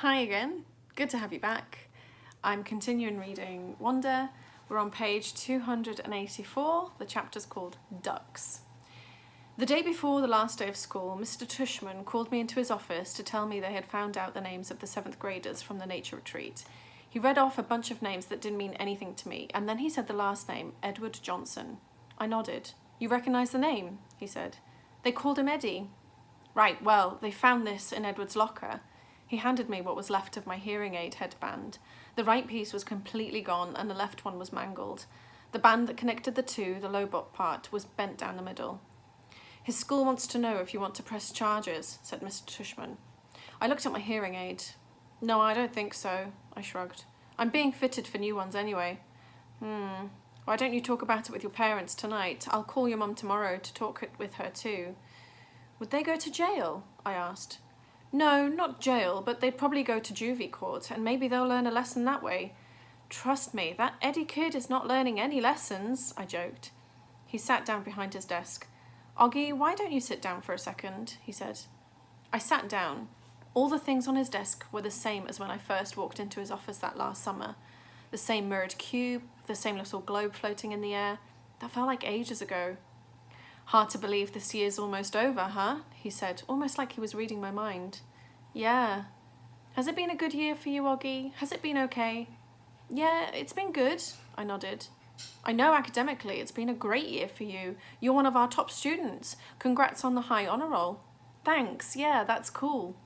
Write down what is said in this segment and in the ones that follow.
Hi again, good to have you back. I'm continuing reading Wonder. We're on page 284, the chapter's called Ducks. The day before the last day of school, Mr. Tushman called me into his office to tell me they had found out the names of the 7th graders from the nature retreat. He read off a bunch of names that didn't mean anything to me, and then he said the last name, Edward Johnson. I nodded. You recognise the name? He said. They called him Eddie. Right, well, they found this in Edward's locker. He handed me what was left of my hearing aid headband. The right piece was completely gone and the left one was mangled. The band that connected the two, the lobot part, was bent down the middle. His school wants to know if you want to press charges, said Mr. Tushman. I looked at my hearing aid. No, I don't think so, I shrugged. I'm being fitted for new ones anyway. Why don't you talk about it with your parents tonight? I'll call your mum tomorrow to talk it with her too. Would they go to jail? I asked. No, not jail, but they'd probably go to juvie court, and maybe they'll learn a lesson that way. Trust me, that Eddie kid is not learning any lessons, I joked. He sat down behind his desk. Oggy, why don't you sit down for a second, he said. I sat down. All the things on his desk were the same as when I first walked into his office that last summer. The same mirrored cube, the same little globe floating in the air. That felt like ages ago. Hard to believe this year's almost over, huh? He said, almost like he was reading my mind. Yeah. Has it been a good year for you, Oggy? Has it been okay? Yeah, it's been good, I nodded. I know academically it's been a great year for you. You're one of our top students. Congrats on the high honour roll. Thanks, yeah, that's cool.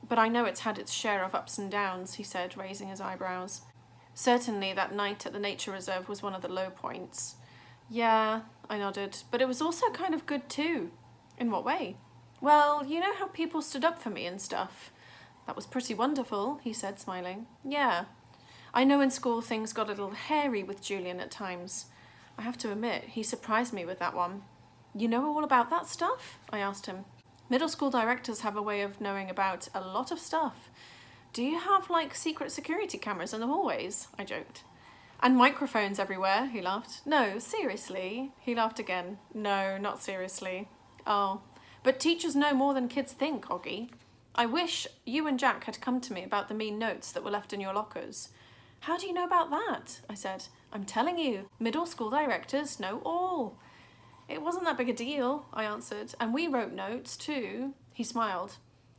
But I know it's had its share of ups and downs, he said, raising his eyebrows. Certainly that night at the nature reserve was one of the low points. Yeah, I nodded, but it was also kind of good too. In what way? Well, you know how people stood up for me and stuff. That was pretty wonderful, he said, smiling. Yeah. I know in school things got a little hairy with Julian at times. I have to admit, he surprised me with that one. You know all about that stuff? I asked him. Middle school directors have a way of knowing about a lot of stuff. Do you have, like, secret security cameras in the hallways? I joked. And microphones everywhere, he laughed. No, seriously? He laughed again. No, not seriously. Oh. But teachers know more than kids think, Oggy. I wish you and Jack had come to me about the mean notes that were left in your lockers. How do you know about that? I said. I'm telling you, middle school directors know all. It wasn't that big a deal, I answered, and we wrote notes too. He smiled.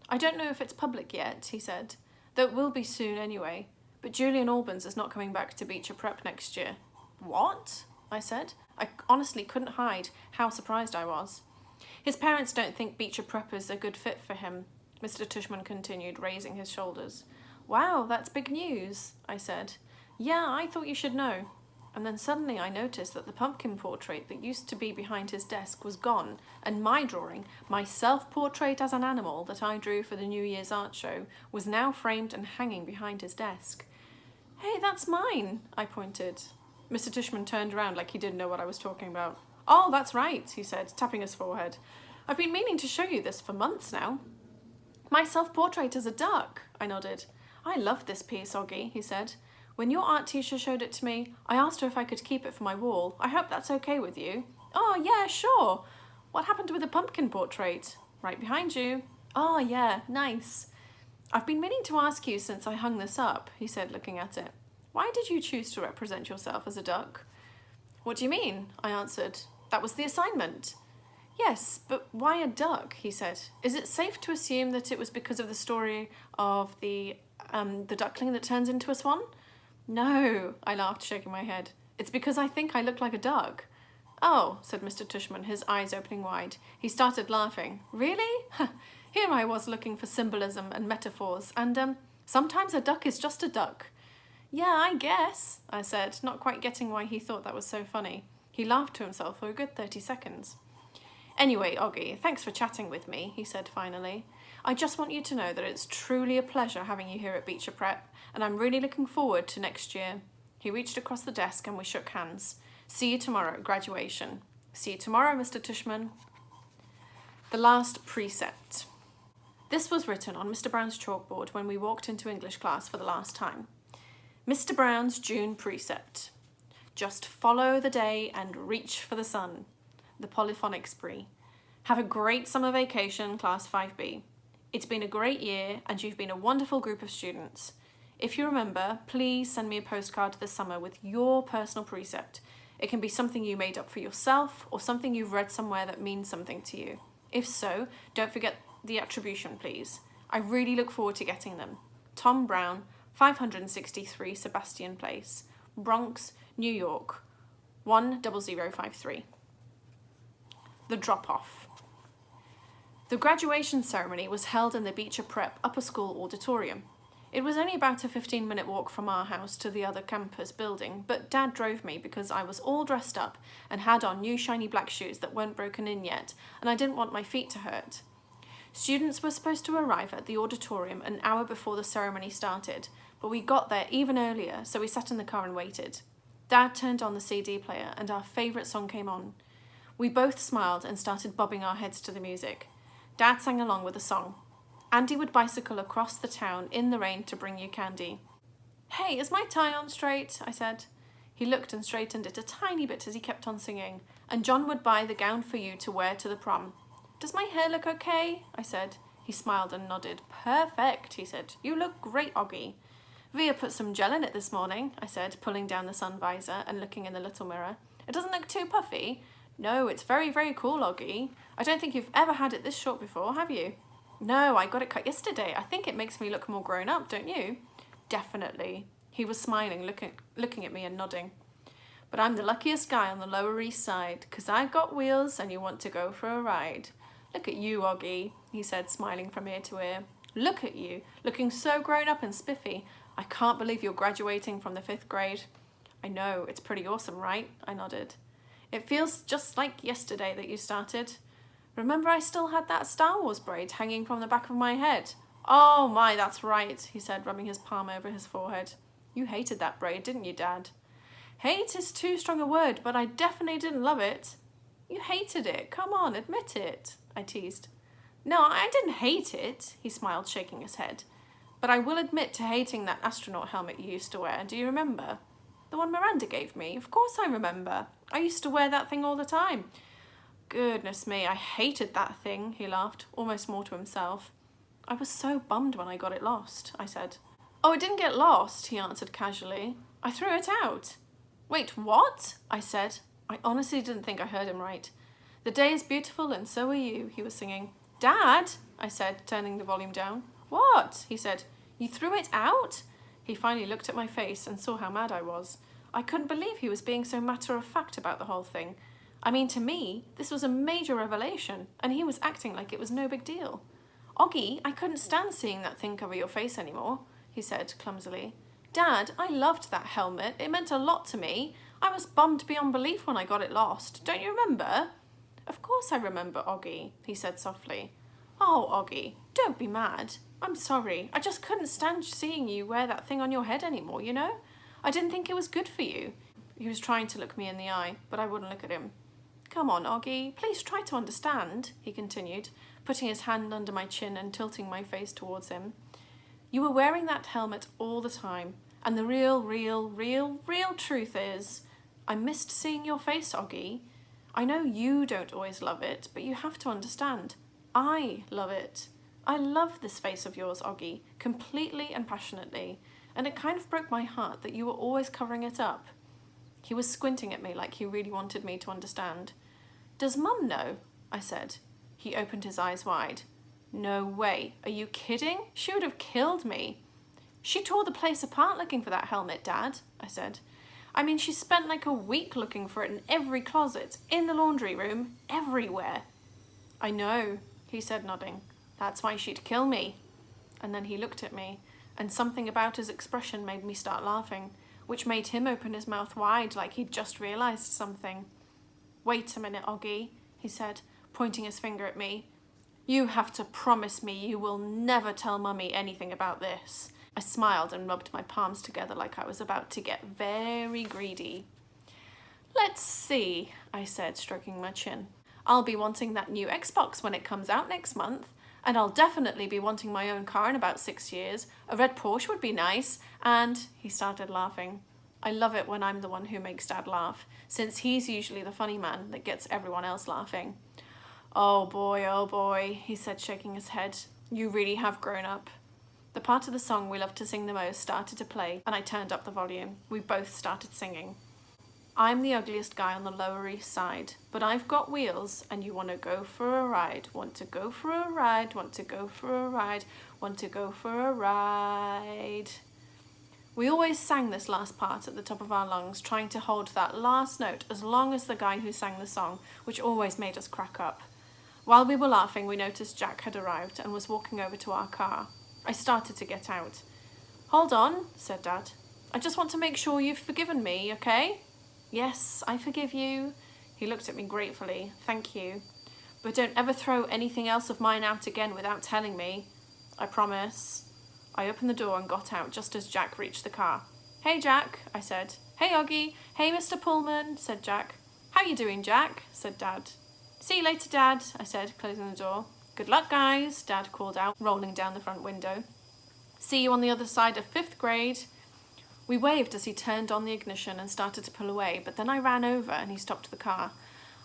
I don't know if it's public yet, he said, though it will be soon anyway. But Julian Albans is not coming back to Beecher Prep next year. What? I said. I honestly couldn't hide how surprised I was. His parents don't think Beecher Prep is a good fit for him, Mr. Tushman continued, raising his shoulders. Wow, that's big news, I said. Yeah, I thought you should know. And then suddenly I noticed that the pumpkin portrait that used to be behind his desk was gone, and my drawing, my self-portrait as an animal that I drew for the New Year's art show, was now framed and hanging behind his desk. Hey, that's mine, I pointed. Mr. Tushman turned around like he didn't know what I was talking about. Oh, that's right, he said, tapping his forehead. I've been meaning to show you this for months now. My self-portrait is a duck, I nodded. I love this piece, Oggy, he said. When your art teacher showed it to me, I asked her if I could keep it for my wall. I hope that's okay with you. Oh, yeah, sure. What happened with the pumpkin portrait? Right behind you. Oh, yeah, nice. I've been meaning to ask you since I hung this up, he said, looking at it. Why did you choose to represent yourself as a duck? What do you mean? I answered. That was the assignment. Yes, but why a duck? He said. Is it safe to assume that it was because of the story of the duckling that turns into a swan? No, I laughed, shaking my head. It's because I think I look like a duck. Oh, said Mr. Tushman, his eyes opening wide. He started laughing. Really? Here I was looking for symbolism and metaphors, and sometimes a duck is just a duck. Yeah, I guess, I said, not quite getting why he thought that was so funny. He laughed to himself for a good 30 seconds. Anyway, Oggy, thanks for chatting with me, he said finally. I just want you to know that it's truly a pleasure having you here at Beecher Prep, and I'm really looking forward to next year. He reached across the desk and we shook hands. See you tomorrow at graduation. See you tomorrow, Mr. Tushman. The last precept. This was written on Mr. Brown's chalkboard when we walked into English class for the last time. Mr. Brown's June precept. Just follow the day and reach for the sun. The polyphonic spree. Have a great summer vacation, Class 5B. It's been a great year and you've been a wonderful group of students. If you remember, please send me a postcard this summer with your personal precept. It can be something you made up for yourself or something you've read somewhere that means something to you. If so, don't forget the attribution, please. I really look forward to getting them. Tom Brown, 563 Sebastian Place, Bronx, New York, 10053. The drop-off. The graduation ceremony was held in the Beecher Prep Upper School auditorium. It was only about a 15-minute walk from our house to the other campus building, but Dad drove me because I was all dressed up and had on new shiny black shoes that weren't broken in yet, and I didn't want my feet to hurt. Students were supposed to arrive at the auditorium an hour before the ceremony started, but we got there even earlier, so we sat in the car and waited. Dad turned on the CD player and our favourite song came on. We both smiled and started bobbing our heads to the music. Dad sang along with the song. Andy would bicycle across the town in the rain to bring you candy. "Hey, is my tie on straight?" I said. He looked and straightened it a tiny bit as he kept on singing. "And John would buy the gown for you to wear to the prom." "Does my hair look okay?" I said. He smiled and nodded. "Perfect," he said. "You look great, Oggy." "Via put some gel in it this morning," I said, pulling down the sun visor and looking in the little mirror. "It doesn't look too puffy." "No, it's very, very cool, Oggy. I don't think you've ever had it this short before, have you?" "No, I got it cut yesterday. I think it makes me look more grown up, don't you?" "Definitely." He was smiling, looking at me and nodding. "But I'm the luckiest guy on the Lower East Side, 'cause I've got wheels and you want to go for a ride. Look at you, Oggy," he said, smiling from ear to ear. "Look at you, looking so grown up and spiffy. I can't believe you're graduating from the 5th grade." "I know, it's pretty awesome, right?" I nodded. "It feels just like yesterday that you started. Remember I still had that Star Wars braid hanging from the back of my head?" "Oh my, that's right," he said, rubbing his palm over his forehead. "You hated that braid, didn't you, Dad?" "Hate is too strong a word, but I definitely didn't love it." "You hated it. Come on, admit it," I teased. "No, I didn't hate it," he smiled, shaking his head. "But I will admit to hating that astronaut helmet you used to wear. Do you remember? The one Miranda gave me? Of course I remember. I used to wear that thing all the time." "Goodness me, I hated that thing," he laughed, almost more to himself. "I was so bummed when I got it lost," I said. "Oh, it didn't get lost," he answered casually. "I threw it out." "Wait, what?" I said. I honestly didn't think I heard him right. "The day is beautiful and so are you," he was singing. "Dad," I said, turning the volume down. "What?" he said. "You threw it out?" He finally looked at my face and saw how mad I was. I couldn't believe he was being so matter-of-fact about the whole thing. I mean, to me, this was a major revelation, and he was acting like it was no big deal. "Oggy, I couldn't stand seeing that thing cover your face anymore," he said clumsily. "Dad, I loved that helmet. It meant a lot to me. I was bummed beyond belief when I got it lost. Don't you remember?" "Of course I remember, Oggy," he said softly. "Oh, Oggy, don't be mad. I'm sorry. I just couldn't stand seeing you wear that thing on your head anymore, you know? I didn't think it was good for you." He was trying to look me in the eye, but I wouldn't look at him. "Come on, Oggy, please try to understand," he continued, putting his hand under my chin and tilting my face towards him. "You were wearing that helmet all the time, and the real truth is, I missed seeing your face, Oggy. I know you don't always love it, but you have to understand. I love it. I love this face of yours, Oggy, completely and passionately, and it kind of broke my heart that you were always covering it up." He was squinting at me like he really wanted me to understand. "Does Mum know?" I said. He opened his eyes wide. "No way. Are you kidding? She would have killed me." "She tore the place apart looking for that helmet, Dad," I said. "I mean, she spent like a week looking for it in every closet, in the laundry room, everywhere." "I know," he said, nodding. "That's why she'd kill me." And then he looked at me, and something about his expression made me start laughing, which made him open his mouth wide like he'd just realised something. "Wait a minute, Oggy," he said, pointing his finger at me. "You have to promise me you will never tell Mummy anything about this." I smiled and rubbed my palms together like I was about to get very greedy. "Let's see," I said, stroking my chin. "I'll be wanting that new Xbox when it comes out next month, and I'll definitely be wanting my own car in about 6 years. A red Porsche would be nice, and..." He started laughing. I love it when I'm the one who makes Dad laugh, since he's usually the funny man that gets everyone else laughing. Oh boy, he said, shaking his head. You really have grown up. The part of the song we loved to sing the most started to play, and I turned up the volume. We both started singing. I'm the ugliest guy on the Lower East Side, but I've got wheels, and you want to go for a ride. Want to go for a ride, want to go for a ride, want to go for a ride. We always sang this last part at the top of our lungs, trying to hold that last note as long as the guy who sang the song, which always made us crack up. While we were laughing, we noticed Jack had arrived and was walking over to our car. I started to get out. Hold on, said Dad. I just want to make sure you've forgiven me, okay? Yes, I forgive you. He looked at me gratefully. Thank you. But don't ever throw anything else of mine out again without telling me. I promise. I opened the door and got out just as Jack reached the car. Hey, Jack, I said. Hey, Oggy. Hey, Mr. Pullman, said Jack. How you doing, Jack? Said Dad. See you later, Dad, I said, closing the door. Good luck, guys, Dad called out, rolling down the front window. See you on the other side of 5th grade. We waved as he turned on the ignition and started to pull away, but then I ran over and he stopped the car.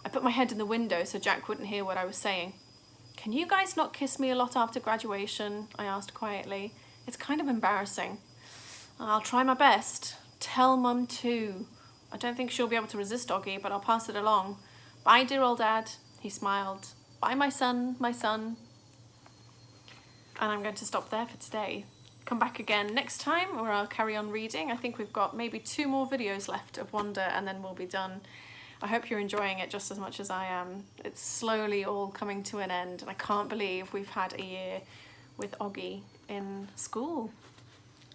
I put my head in the window so Jack wouldn't hear what I was saying. Can you guys not kiss me a lot after graduation? I asked quietly. It's kind of embarrassing. I'll try my best. Tell Mum too. I don't think she'll be able to resist Oggy, but I'll pass it along. Bye, dear old Dad. He smiled. Bye, my son, my son. And I'm going to stop there for today. Come back again next time or I'll carry on reading. I think we've got maybe 2 more videos left of Wonder and then we'll be done. I hope you're enjoying it just as much as I am. It's slowly all coming to an end and I can't believe we've had a year with Oggy in school.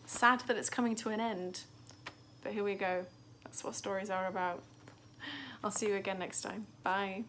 Sad that it's coming to an end, but here we go. That's what stories are about. I'll see you again next time. Bye.